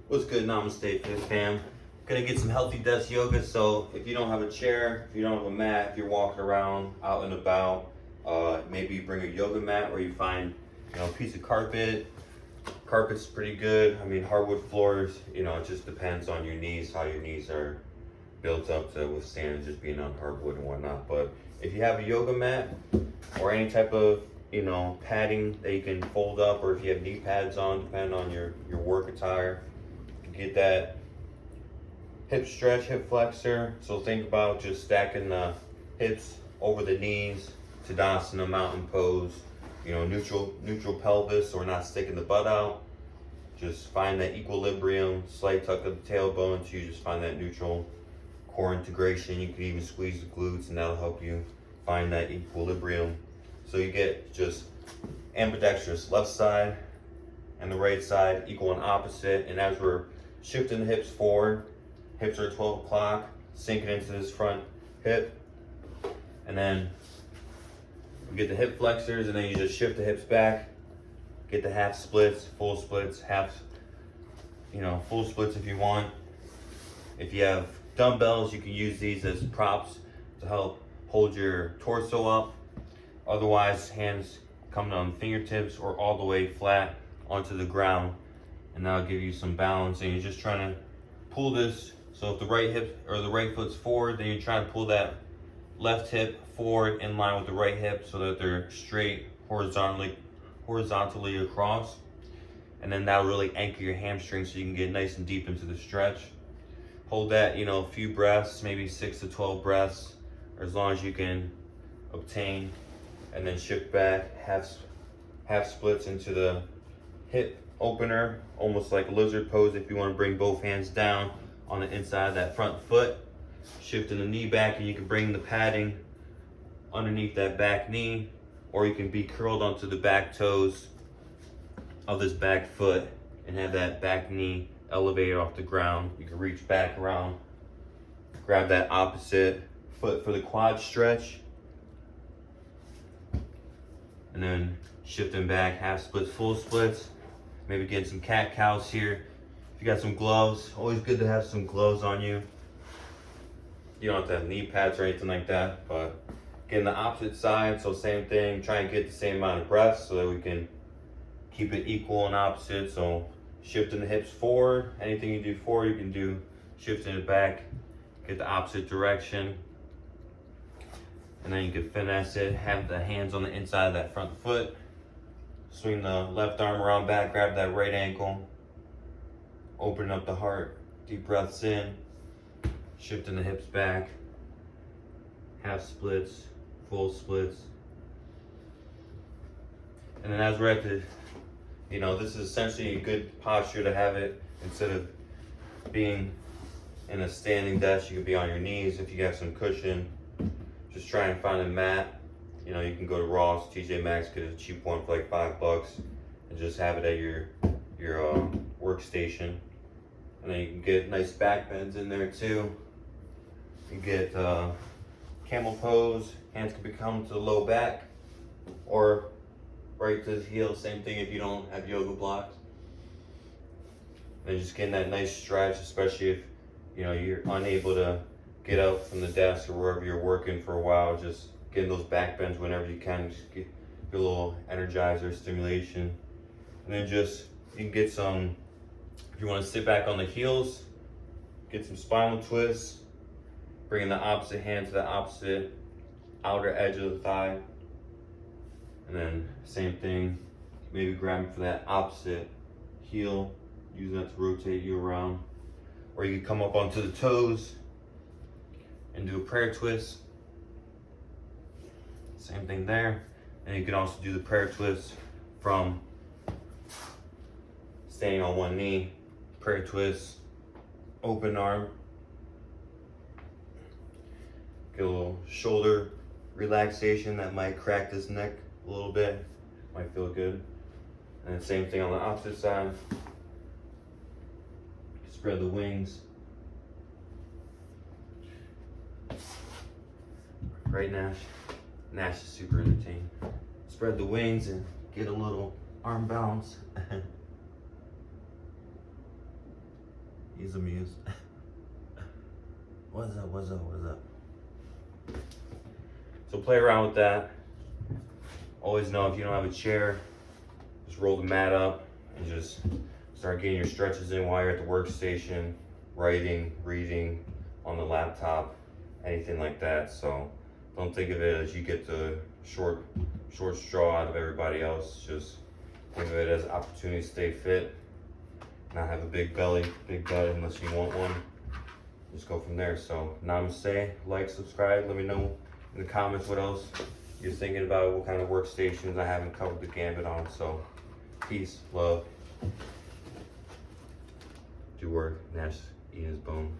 What's good? Namaste, fam. Gonna get some healthy desk yoga. So if you don't have a chair, if you don't have a mat, if you're walking around out and about, maybe you bring a yoga mat or you find, a piece of carpet. Carpet's pretty good. I mean, hardwood floors, it just depends on your knees, how your knees are built up to withstand just being on hardwood and whatnot. But if you have a yoga mat or any type of, padding that you can fold up, or if you have knee pads on, depending on your work attire, get that hip stretch, hip flexor. So think about just stacking the hips over the knees, Tadasana, mountain pose, neutral pelvis, or not sticking the butt out. Just find that equilibrium, slight tuck of the tailbone until you just find that neutral core integration. You can even squeeze the glutes and that'll help you find that equilibrium. So you get just ambidextrous, left side and the right side equal and opposite. And as we're shifting the hips forward, hips are 12 o'clock, sinking into this front hip. And then we get the hip flexors, and then you just shift the hips back, get the half splits, full splits, full splits if you want. If you have dumbbells, you can use these as props to help hold your torso up. Otherwise, hands coming on fingertips or all the way flat onto the ground, and that'll give you some balance. And you're just trying to pull this. So if the right hip or the right foot's forward, then you're trying to pull that left hip forward in line with the right hip so that they're straight horizontally across. And then that'll really anchor your hamstrings so you can get nice and deep into the stretch. Hold that, a few breaths, maybe 6 to 12 breaths, or as long as you can obtain. And then shift back, half splits into the hip opener, almost like a lizard pose if you want to bring both hands down on the inside of that front foot. Shifting the knee back, and you can bring the padding underneath that back knee, or you can be curled onto the back toes of this back foot and have that back knee elevated off the ground. You can reach back around, grab that opposite foot for the quad stretch, and then shifting back, half splits, full splits. Maybe getting some cat cows here. If you got some gloves, always good to have some gloves on you. You don't have to have knee pads or anything like that, but getting the opposite side, so same thing, try and get the same amount of breaths so that we can keep it equal and opposite. So shifting the hips forward, anything you do forward, you can do shifting it back, get the opposite direction. And then you can finesse it, have the hands on the inside of that front foot. Swing the left arm around back, grab that right ankle. Open up the heart, deep breaths in. Shifting the hips back. Half splits, full splits. And then as we're at the, this is essentially a good posture to have it. Instead of being in a standing desk, you can be on your knees if you got some cushion. Just try and find a mat. You can go to Ross, TJ Maxx, get a cheap one for like $5 and just have it at your workstation. And then you can get nice back bends in there too. You get camel pose, hands can become to the low back or right to the heel, same thing if you don't have yoga blocks. And just getting that nice stretch, especially if you're unable to get up from the desk or wherever you're working for a while. Just getting those back bends whenever you can, just get a little energizer stimulation. And then you can get some, if you want to sit back on the heels, get some spinal twists, bringing the opposite hand to the opposite outer edge of the thigh. And then same thing, maybe grabbing for that opposite heel, using that to rotate you around. Or you can come up onto the toes and do a prayer twist. Same thing there. And you can also do the prayer twist from staying on one knee, prayer twist, open arm. Get a little shoulder relaxation that might crack this neck a little bit. Might feel good. And then same thing on the opposite side. Spread the wings. Right, Nash? Nash is super entertaining. Spread the wings and get a little arm balance. He's amused. What's up, what's up, what's up? So play around with that. Always know if you don't have a chair, just roll the mat up and just start getting your stretches in while you're at the workstation, writing, reading, on the laptop, anything like that. So don't think of it as you get the short straw out of everybody else. Just think of it as an opportunity to stay fit, not have a big belly, big butt unless you want one. Just go from there. So namaste, like, subscribe, let me know in the comments what else you're thinking about, what kind of workstations I haven't covered the gambit on. So peace, love, do work, Nash eating his bone.